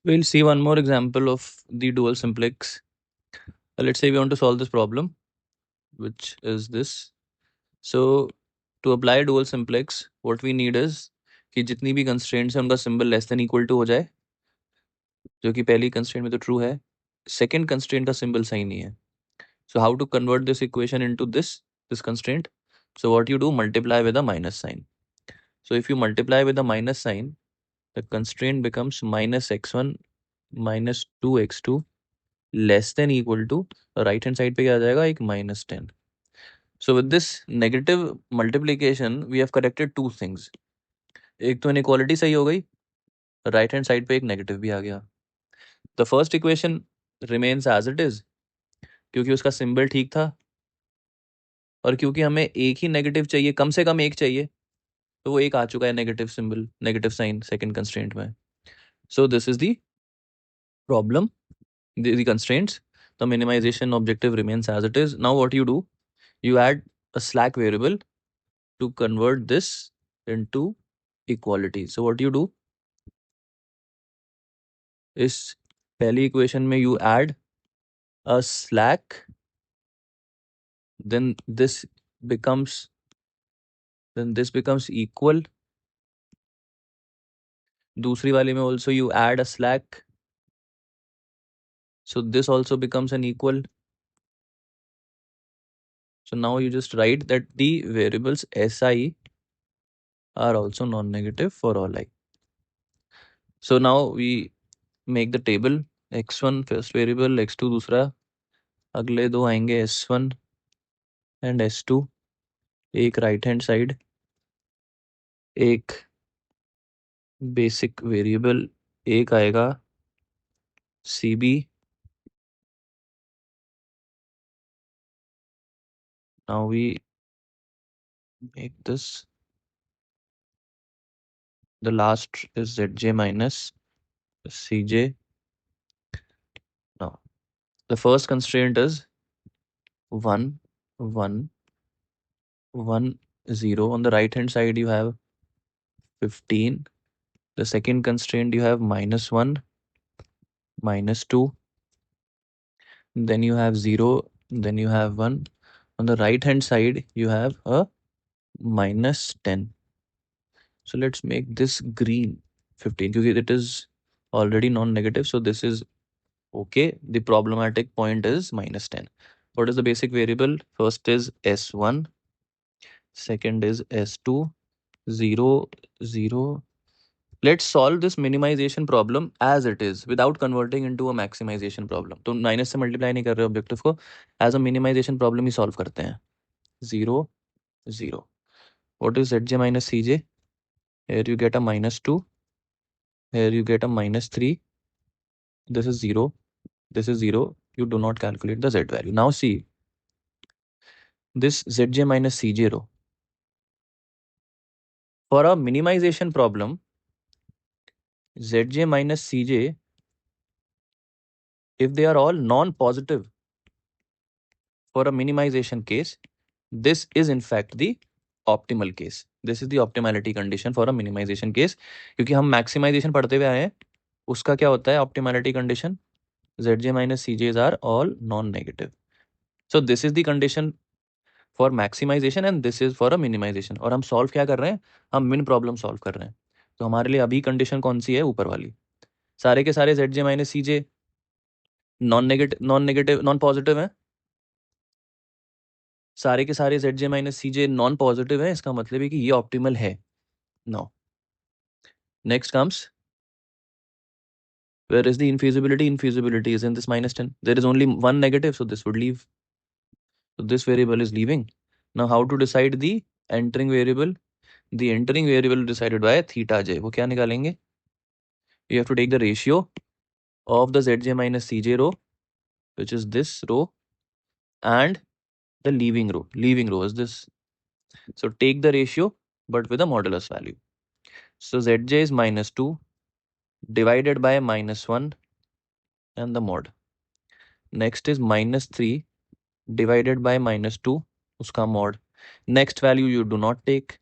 We'll see one more example of the dual simplex. Let's say we want to solve this problem, which is this. So to apply dual simplex, what we need is कि जितनी भी constraints है उनका symbol less than equal to हो जाए, जो कि पहली constraint में तो true है. Second constraint का symbol सही नहीं है. So how to convert this equation into this constraint? So what you do, multiply with a minus sign. So if you multiply with a minus sign, the constraint becomes minus x1 minus 2x2 less than equal to right hand side पे क्या आ जाएगा एक minus 10. So with this negative multiplication we have corrected two things. एक तो inequality सही हो गई, right hand side पे एक negative भी आ गया. The first equation remains as it is क्योंकि उसका symbol ठीक था और क्योंकि हमें एक ही negative चाहिए, कम से कम एक चाहिए, तो वो एक आ चुका है negative symbol, negative sign second constraint में. So this is the problem, the constraints. The minimization objective remains as it is. Now what you do, you add a slack variable to convert this into equality. So what you do is पहली equation में you add a slack, then this becomes equal. दूसरी वाली में also you add a slack, so this also becomes an equal. So now you just write that the variables si are also non-negative for all I. So now we make the table x1 first variable, x2 दूसरा, अगले दो आएंगे s1 and s2, एक right hand side, एक basic variable, एक आएगा cb. Now we make this, the last is zj minus cj. Now the first constraint is 1 1 1 0. On the right hand side you have 15. The second constraint you have minus 1 minus 2, then you have 0, then you have 1. On the right hand side you have a minus 10. So let's make this green 15 because it is already non-negative, so this is okay. The problematic point is minus 10. What is the basic variable? First is s1, second is s2, 0 0. Let's solve this minimization problem as it is without converting into a maximization problem. तो minus से multiply नहीं कर रहे objective को, as a minimization problem ही solve करते हैं. 0 0. What is zj minus cj? Here you get a minus 2, here you get a minus 3. This is 0, this is 0. You do not calculate the z value. Now see this zj minus cj row. For a minimization problem, zj minus cj, if they are all non-positive for a minimization case, this is in fact the optimal case. This is the optimality condition for a minimization case. क्योंकि हम maximization पढ़ते हुए आए हैं, उसका क्या होता है optimality condition? zj minus cj's are all non-negative. So this is the condition for maximization and this is for a minimization. और हम solve क्या कर रहे हैं? हम min problem solve कर रहे हैं. तो हमारे लिए अभी condition कौन सी है? ऊपर वाली. सारे के सारे zj minus cj non-negative non-positive हैं. सारे के सारे zj minus cj non-positive हैं. इसका मतलब है कि ये optimal है. Now next comes, where is the infeasibility? Infeasibility is in this minus 10. There is only one negative, so this would leave. So this variable is leaving. Now how to decide the entering variable? The entering variable decided by theta j. वो क्या निकालेंगे? You have to take the ratio of the zj minus cj row, which is this row, and the leaving row. Leaving row is this. So take the ratio, but with a modulus value. So zj is minus 2 divided by minus 1 and the mod. Next is minus 3 divided by minus 2, uska mod. Next value you do not take,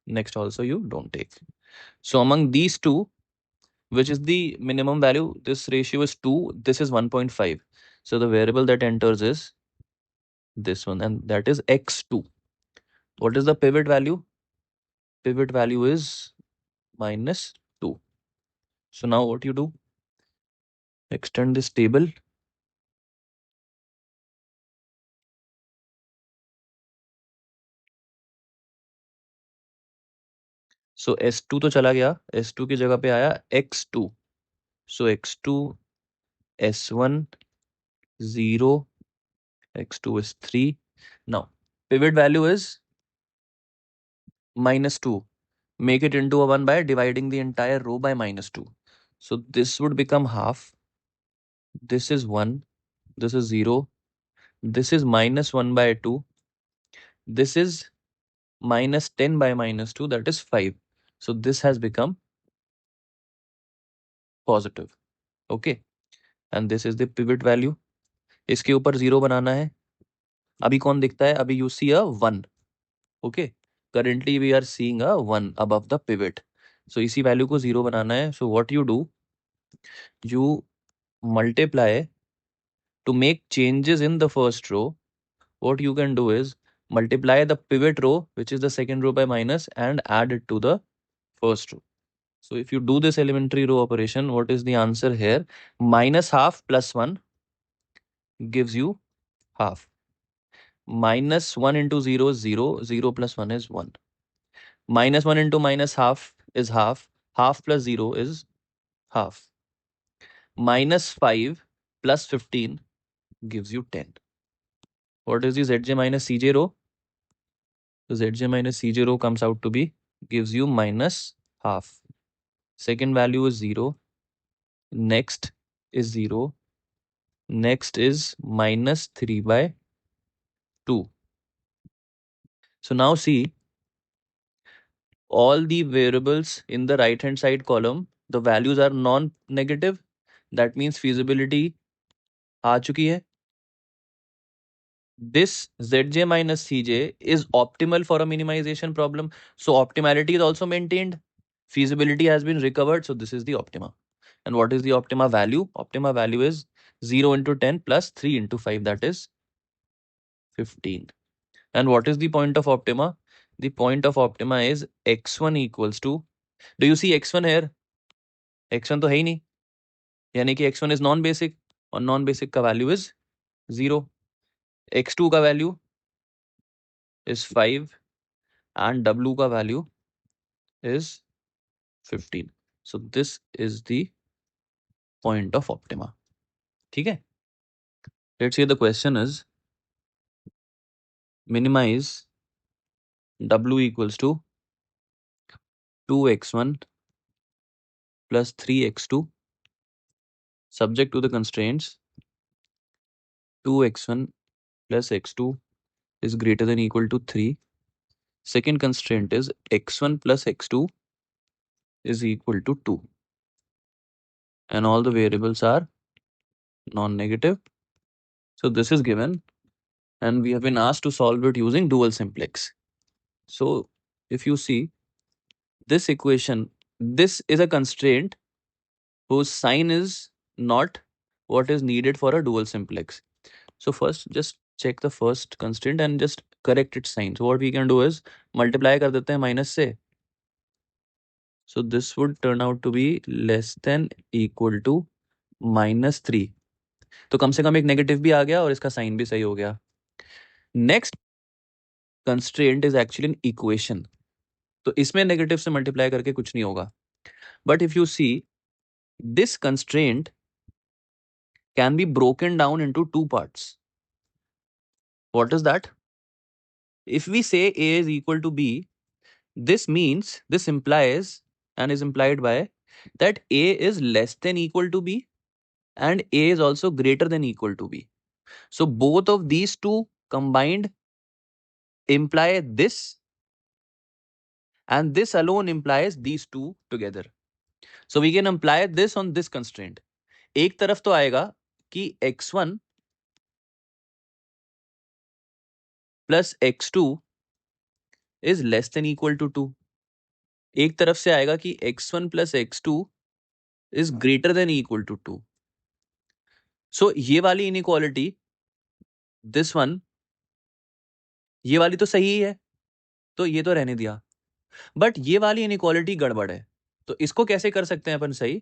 next also you don't take. So among these two, which is the minimum value. This ratio is 2, this is 1.5. So the variable that enters is this one, and that is x2. What is the pivot value? Pivot value is -2. So now what you do? Extend this table. So S2 तो चला गया, S2 की जगह पे आया x2. So x2, S1 0, x2 is 3. Now pivot value is -2. Make it into a 1 by dividing the entire row by -2. So this would become half. This is 1. This is 0. This is -1 by 2. This is -10 by -2. That is 5. So this has become positive. Okay. And this is the pivot value. इसके ऊपर 0 बनाना है. अभी कौन दिखता है? अभी you see a 1. Okay. Currently we are seeing a 1 above the pivot. So इसी value को 0 बनाना है. So what you do? You multiply to make changes in the first row. What you can do is multiply the pivot row, which is the second row, by minus and add it to the first row. So if you do this elementary row operation, what is the answer here? -half plus 1 gives you half. -1 into 0 is 0. 0 plus 1 is 1. -1 into -half is half. Half plus 0 is half. -5 plus 15 gives you 10. What is the Zj minus Cj row? The Zj minus Cj row comes out to be, gives you -half. Second value is 0. Next is 0. Next is -3 by 2. So now see, all the variables in the right hand side column, the values are non-negative. That means feasibility आ चुकी है. This Zj minus Cj is optimal for a minimization problem. So optimality is also maintained. Feasibility has been recovered. So this is the optima. And what is the optima value? Optima value is 0 into 10 plus 3 into 5. That is 15. And what is the point of optima? The point of optima is x1 equals to, do you see x1 here? x1 तो है ही नहीं, यानी कि x1 is non-basic, और non-basic का value is 0. x2 का value is 5 and w का value is 15. So this is the point of optima. ठीक है? Let's say the question is minimize w equals to 2x1 plus 3x2 subject to the constraints 2x1 plus x2 is greater than equal to 3. Second constraint is x1 plus x2 is equal to 2. And all the variables are non-negative. So this is given, and we have been asked to solve it using dual simplex. So if you see this equation, this is a constraint whose sign is not what is needed for a dual simplex. So first just check the first constraint and just correct its sign. So what we can do is multiply कर देते हैं minus से. So this would turn out to be less than equal to -3. तो कम से कम एक negative भी आ गया और इसका साइन भी सही हो गया. Next constraint is actually an equation. तो इसमें नेगेटिव से मल्टीप्लाई करके कुछ नहीं होगा. But if you see this constraint can be broken down into two parts. What is that? If we say A is equal to B, this means, this implies and is implied by that A is less than equal to B and A is also greater than equal to B. So both of these two combined imply this, and this alone implies these two together. So we can apply this on this constraint. एक तरफ तो आएगा कि x1 plus x2 is less than equal to 2. एक तरफ से आएगा कि x1 plus x2 is greater than equal to 2. So ये वाली inequality, this one, ये वाली तो सही है, तो ये तो रहने दिया, बट ये वाली inequality गड़बड़ है. तो इसको कैसे कर सकते हैं अपन सही?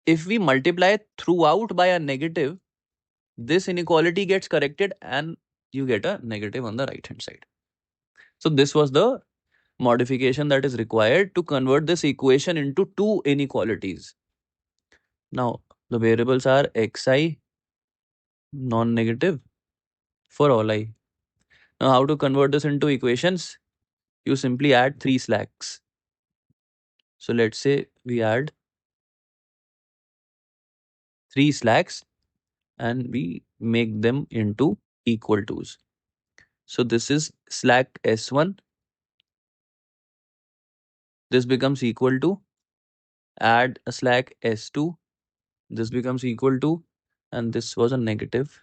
If we multiply throughout by a negative, this inequality gets corrected and you get a negative on the right hand side. So this was the modification that is required to convert this equation into two inequalities. Now the variables are xi non-negative for all I. Now how to convert this into equations? You simply add 3 slacks. So let's say we add 3 slacks and we make them into equal to's. So this is slack S1. This becomes equal to, add a slack S2. This becomes equal to, and this was a negative,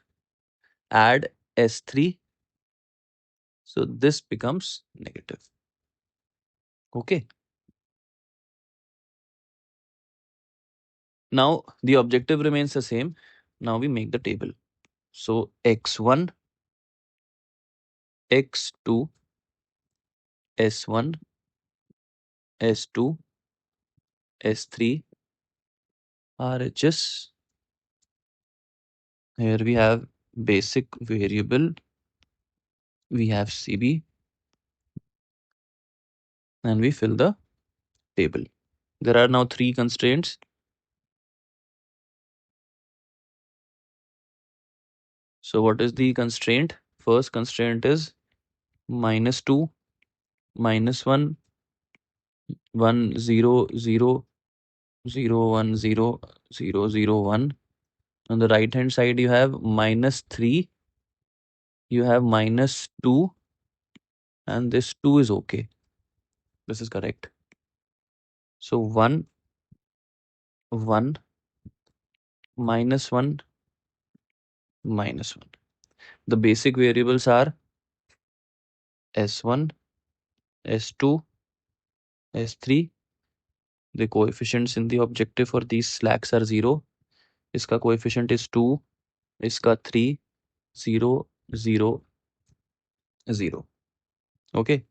add S3. So this becomes negative. Okay. Now the objective remains the same. Now we make the table. So x1, x2, s1, s2, s3, RHS. Here we have basic variable, we have CB, and we fill the table. There are now 3 constraints. So what is the constraint? First constraint is -2, -1, 1, 0, 0, 0, 1, 0, 0, 0, 1. On the right hand side you have -3, you have -2, and this 2 is okay. This is correct. So 1, 1, -1, -1. The basic variables are S1, S2, S3. The coefficients in the objective for these slacks are 0. Iska coefficient is 2. Iska 3, 0, 0, 0. Okay.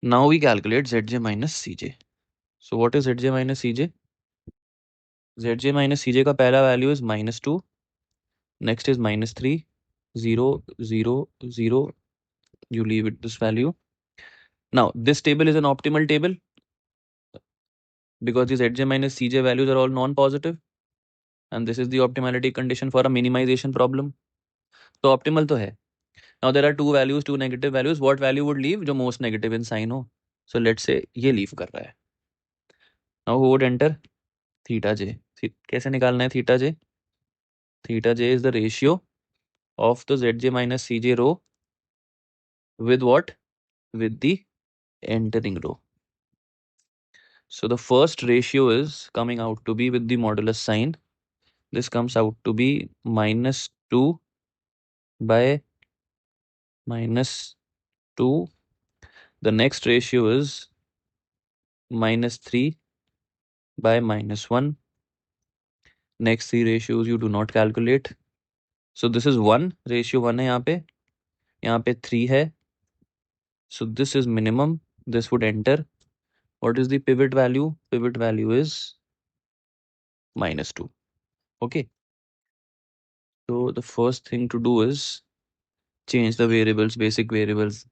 Now we calculate Zj minus Cj. So what is Zj minus Cj? Zj minus Cj का पहला value is -2. Next is -3, 0, 0, 0. You leave it this value. Now this table is an optimal table because these Zj minus Cj values are all non-positive, and this is the optimality condition for a minimization problem. So optimal तो है. Now there are two values, two negative values. What value would leave? जो most negative in sign हो. So let's say ये leave कर रहा है. Now who would enter? Theta j. कैसे निकालना है theta j? Theta j is the ratio of the Zj minus Cj row with what? With the entering row. So the first ratio is coming out to be with the modulus sign. This comes out to be -2 by -2. The next ratio is -3 by -1. Next 3 ratios you do not calculate. So this is 1, ratio 1 है यहाँ पे 3 है. So this is minimum, this would enter. What is the pivot value? Pivot value is -2. Okay. So the first thing to do is change the variables, basic variables.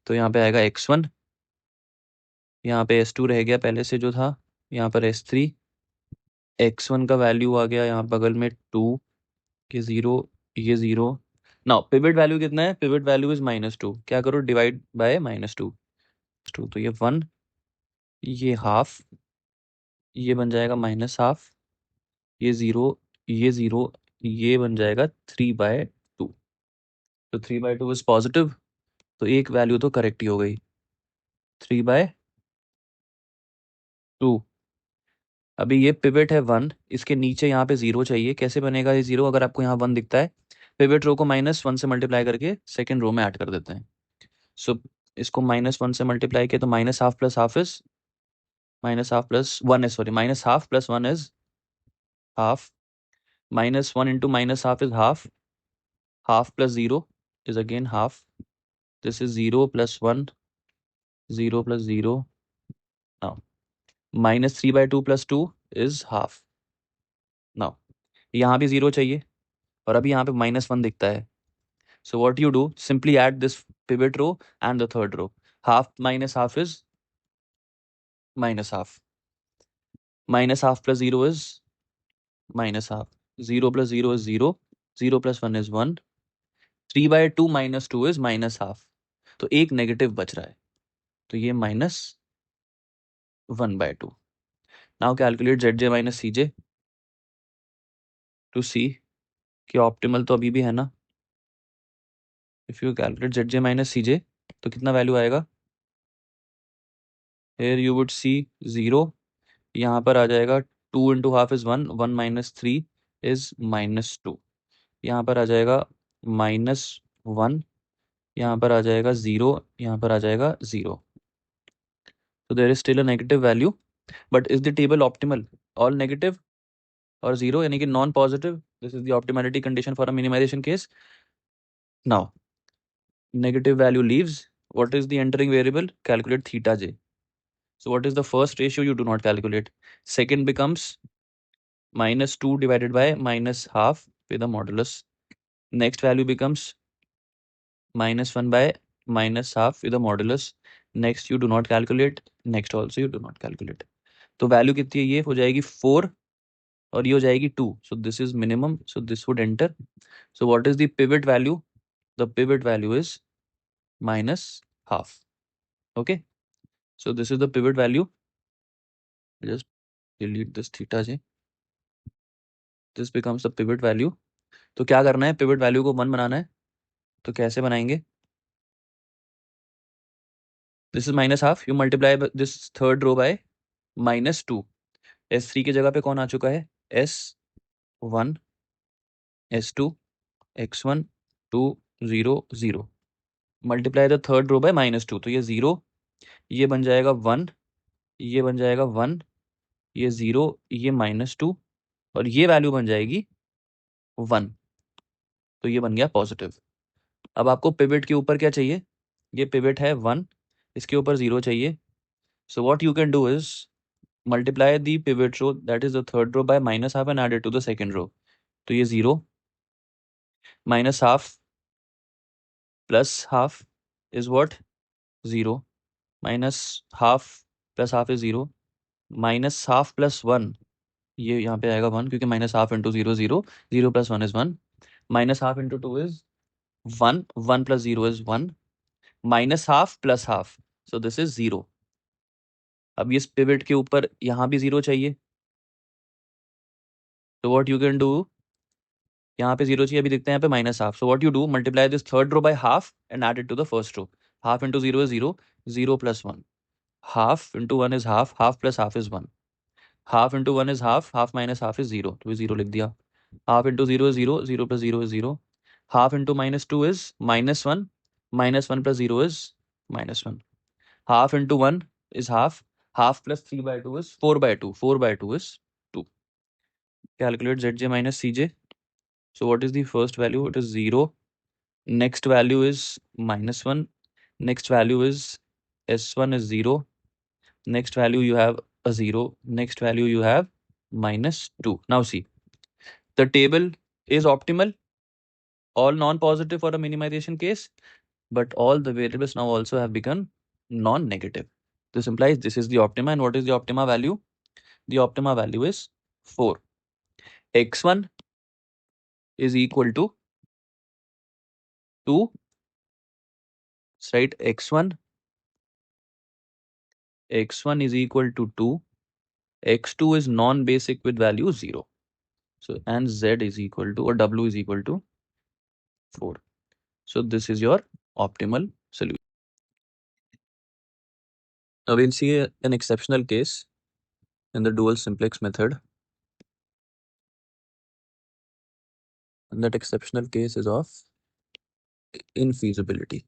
तो यहाँ पे आएगा x1, यहाँ पे s2 रह गया पहले से जो था, यहाँ पर s3, x1 का वैल्यू आ गया यहाँ बगल में 2, ये 0, ये 0. नाउ पिवट वैल्यू कितना है? Pivot value is -2. क्या करो? Divide by -2. तो ये 1, ये हाफ, ये बन जाएगा -हाफ, ये 0, ये 0, ये बन जाएगा 3/2. तो 3/2 इज पॉजिटिव, तो एक वैल्यू तो करेक्ट ही हो गई. 3/2. अभी ये पिवट है 1, इसके नीचे यहाँ पे 0 चाहिए. कैसे बनेगा ये 0? अगर आपको यहाँ 1 दिखता है, पिवट रो को -1 से मल्टीप्लाई करके सेकेंड रो में ऐड कर देते हैं. सो इसको -1 से मल्टीप्लाई किया तो -half plus half is minus half plus 1 is, sorry, minus half plus 1 is half. Minus 1 into minus half is half. Half plus 0 is again half. This is 0 plus 1, 0 plus 0. Now, minus 3 by 2 plus 2 is half. Now, यहाँ भी 0 चाहिए और अभी यहाँ पे minus 1 दिखता है. So what you do, simply add this pivot row and the third row. Half minus half is minus half. Minus half plus 0 is minus half. 0 plus 0 is 0. 0 plus 1 is 1. 3 by 2 minus 2 is minus half. तो एक negative बच रहा है, तो ये minus 1 by 2. Now calculate zj minus cj to see कि optimal तो अभी भी है ना. If you calculate zj minus cj तो कितना वैल्यू आएगा? Here you would see 0. यहाँ पर आ जाएगा 2 into half is 1. 1 minus 3 is minus 2. यहाँ पर आ जाएगा minus 1. यहाँ पर आ जाएगा 0. यहाँ पर आ जाएगा 0. So there is still a negative value. But is the table optimal? All negative or 0, यानी कि non positive. This is the optimality condition for a minimization case. Now, negative value leaves. What is the entering variable? Calculate theta j. So what is the first ratio? You do not calculate. Second becomes minus 2 divided by minus half with the modulus. Next value becomes minus 1 by minus half with the modulus. Next you do not calculate. Next also you do not calculate. तो value कितनी है? ये हो जाएगी 4 और ये हो जाएगी 2. So this is minimum. So this would enter. So what is the pivot value? The pivot value is minus half. Okay. So this is the pivot value. Just delete this theta j. This becomes the pivot value. तो क्या करना है? Pivot value को 1 बनाना है. तो कैसे बनाएंगे? This is minus half. You multiply this third row by minus 2. S3 की जगह पे कौन आ चुका है? S1, S2, X1, 2, 0, 0. Multiply the third row by minus 2. तो ये 0, ये बन जाएगा 1, ये बन जाएगा 1, ये 0, ये माइनस 2 और ये वैल्यू बन जाएगी 1. तो ये बन गया पॉजिटिव. अब आपको पिवट के ऊपर क्या चाहिए? ये पिवट है 1, इसके ऊपर 0 चाहिए. So what you can do is multiply the pivot row, that is the third row, by minus half and add it to the second row. तो ये 0 minus half plus half is what? 0. Minus half plus half is 0. Minus half plus 1, ये यहाँ पे आएगा 1 क्योंकि minus half into 0 0. 0 plus 1 is 1. Minus half into 2 is 1. 1 plus 0 is 1. Minus half plus half, so this is 0. अब इस pivot के ऊपर यहाँ भी 0 चाहिए. तो व्हाट यू कैन डू, यहाँ पे 0 चाहिए, अभी देखते हैं यहाँ पे minus half. So what you do, multiply this third row by half and add it to the first row. Half into 0 is 0. 0 plus 1. Half into 1 is half. Half plus half is 1. Half into 1 is half. Half minus half is 0. तो 0 लिख दिया. Half into 0 is 0. 0 plus 0 is 0. Half into minus 2 is minus 1. Minus 1 plus 0 is minus 1. Half into 1 is half. Half plus 3 by 2 is 4 by 2. 4 by 2 is 2. Calculate Zj minus Cj. So what is the first value? It is 0. Next value is minus 1. Next value is S1 is 0. Next value you have a 0. Next value you have minus 2. Now see, the table is optimal. All non-positive for a minimization case, but all the variables now also have become non-negative. This implies this is the optima. And what is the optima value? The optima value is 4. X1 is equal to 2. Right? X1 is equal to 2. X2 is non-basic with value 0. So, and Z is equal to, or W is equal to 4. So this is your optimal solution. Now we'll see an exceptional case in the dual simplex method. And that exceptional case is of infeasibility.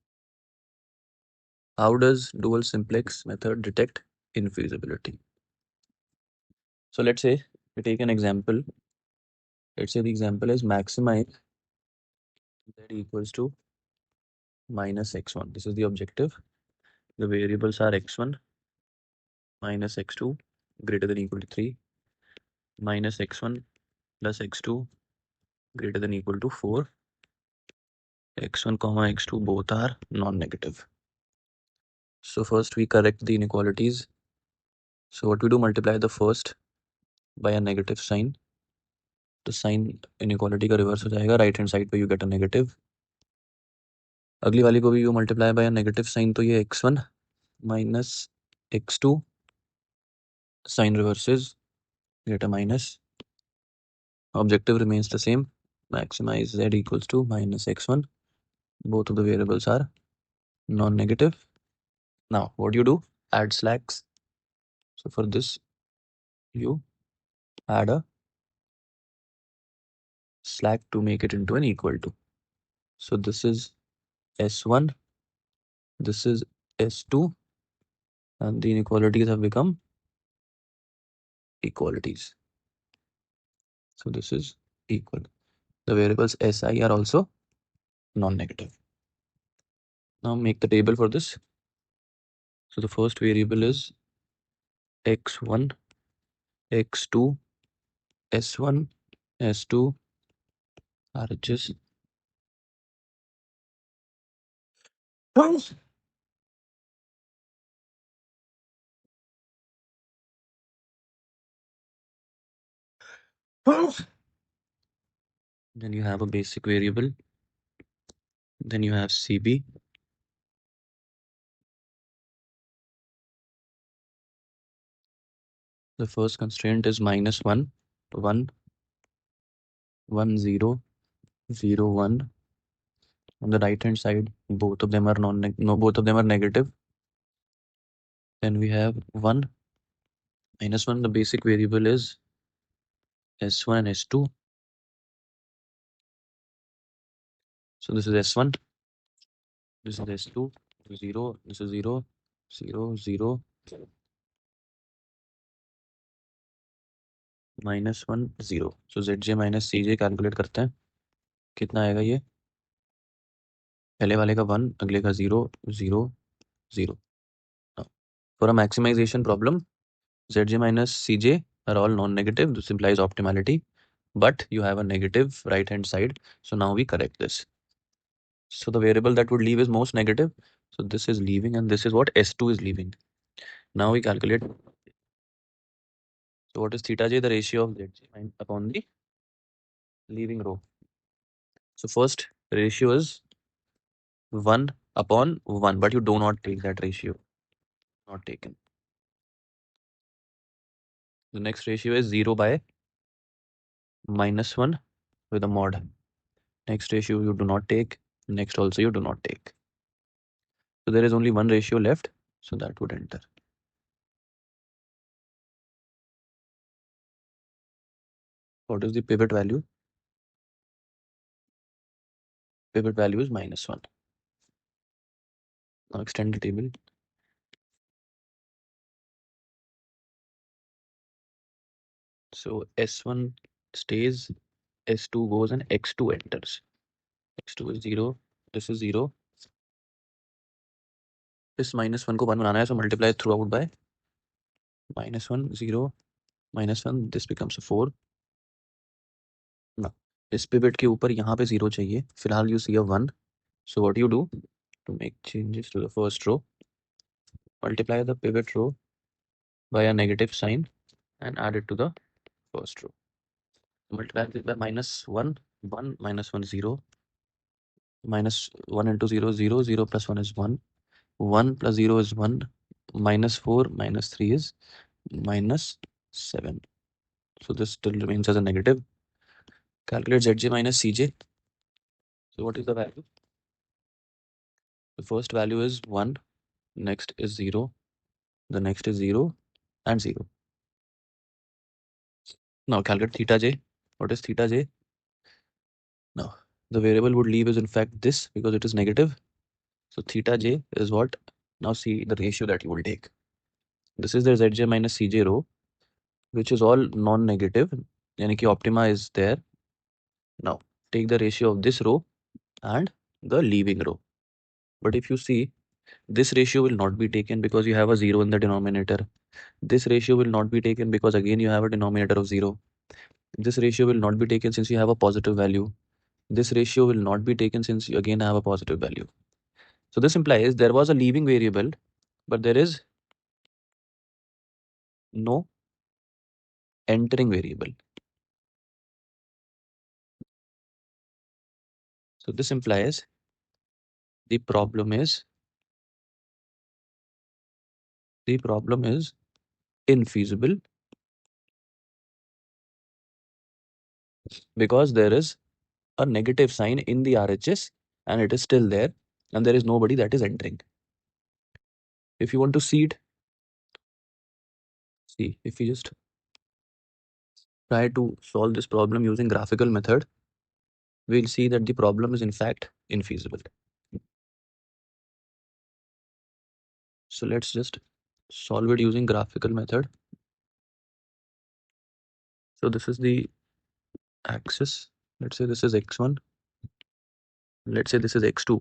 How does dual simplex method detect infeasibility? So let's say we take an example. Let's say the example is maximize z equals to minus x1. This is the objective. The variables are x1 minus x2 greater than equal to 3 minus x1 plus x2 greater than equal to 4. x1 comma x2 both are non-negative. So first we correct the inequalities. So what we do, multiply the first by a negative sign. तो sign inequality का reverse हो जाएगा, right hand side पे you get a negative. अगली वाली को भी you multiply by a negative sign, तो ये x1 minus x2 sign reverses get a minus. Objective remains the same, maximize z equals to minus x1. Both of the variables are non-negative. Now what do you do? Add slacks. So for this you add a slack to make it into an equal to. So this is s1, this is s2, and the inequalities have become equalities. So this is equal. The variables si are also non-negative. Now make the table for this. So the first variable is x1, x2, s1, s2, RHS. Then you have a basic variable. Then you have CB. The first constraint is minus 1, 1, 1, 0, 0, 1. On the right hand side, both of them are both of them are negative. Then we have 1, minus 1. The basic variable is s1 and s2. So this is s1, this is s2, 0, this is 0, 0, 0, minus 1, 0. So zj minus cj calculate करते हैं. कितना आएगा ये? पहले वाले का 1, अगले का 0, 0, 0. For a maximization problem, zj minus cj are all non-negative. This implies optimality, but you have a negative right hand side. So now we correct this. So the variable that would leave is most negative. So this is leaving and this is what s2 is leaving. Now we calculate. So what is theta j? The ratio of zj upon the leaving row. So first ratio is 1 upon 1, but you do not take that ratio. Not taken. The next ratio is 0 by minus 1 with a mod. Next ratio you do not take. Next also you do not take. So there is only one ratio left. So that would enter. What is the pivot value? Pivot value is minus 1. Now extend the table. So S1 stays, S2 goes and X2 enters. X2 is 0. This is 0. This minus 1 को 1 बनाना है, so multiply throughout by minus 1, 0, minus 1. This becomes a 4. Now, इस pivot के ऊपर यहाँ पे 0 चाहिए. फिलहाल you see a 1. So what you do to make changes to the first row? Multiply the pivot row by a negative sign and add it to the first row. Multiply it by minus 1, 1, minus 1, 0. Minus 1 into 0, 0, 0 plus 1 is 1. 1 plus 0 is 1. Minus 4, minus 3 is minus 7. So this still remains as a negative. Calculate Zj minus Cj. So what is the value? The first value is 1. Next is 0. The next is 0 and 0. Now calculate theta j. What is theta j? Now the variable would leave is in fact this because it is negative. So theta j is what? Now see the ratio that you will take. This is the Zj minus Cj row. which is all non-negative, yani ki optima is there. Now take the ratio of this row and the leaving row. But if you see, this ratio will not be taken because you have a 0 in the denominator. This ratio will not be taken because again you have a denominator of 0. This ratio will not be taken since you have a positive value. This ratio will not be taken since you again have a positive value. So this implies there was a leaving variable, but there is no entering variable. So this implies the problem is infeasible because there is a negative sign in the RHS and it is still there and there is nobody that is entering. If you want to see it, see if you just try to solve this problem using graphical method, we'll see that the problem is in fact infeasible. So let's just solve it using graphical method. So this is the axis. Let's say this is x1. Let's say this is x2.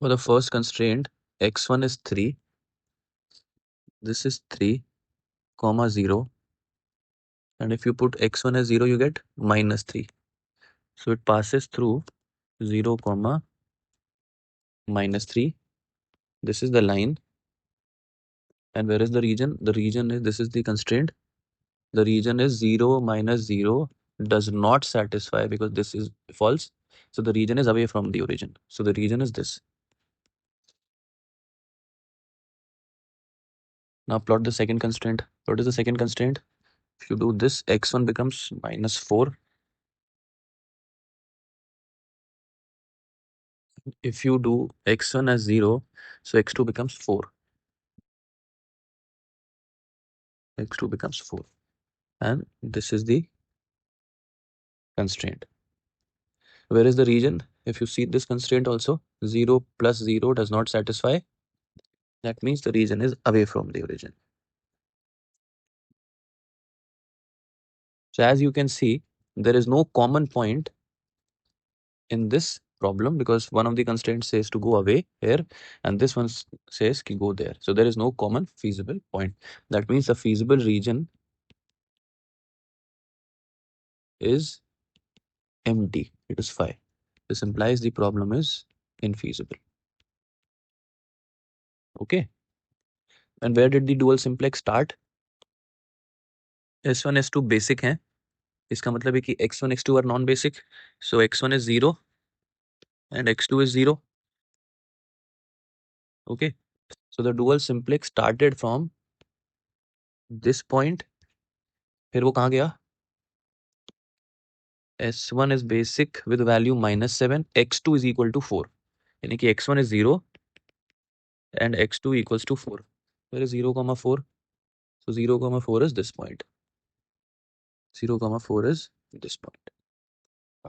For the first constraint, x1 is 3. This is 3, comma 0. And if you put x1 as 0, you get minus 3. So it passes through 0, comma minus 3. This is the line. And where is the region? The region is, this is the constraint. The region is 0 minus 0 does not satisfy because this is false. So the region is away from the origin. So the region is this. Now plot the second constraint. What is the second constraint? If you do this, x1 becomes minus 4. If you do x1 as 0, so x2 becomes 4. X2 becomes 4. And this is the constraint. Where is the region? If you see this constraint also, 0 plus 0 does not satisfy. That means the region is away from the origin. So as you can see, there is no common point in this problem because one of the constraints says to go away here and this one says to go there. So there is no common feasible point. That means the feasible region is empty. It is phi. This implies the problem is infeasible. Okay. And where did the dual simplex start? S1 S2 basic है. इसका मतलब है कि x1 x2 are non basic. So x1 is 0 and x2 is 0. Okay. So the dual simplex started from this point. फिर वो कहाँ गया? S1 is basic with value minus 7. x2 is equal to 4. यानी कि x1 is 0 and x2 equals to 4. Where is 0, 4? So 0, 4 is this point. 0, 4 is this point.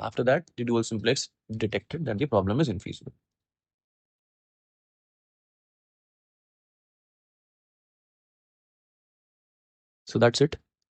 After that, the dual simplex detected that the problem is infeasible. So that's it.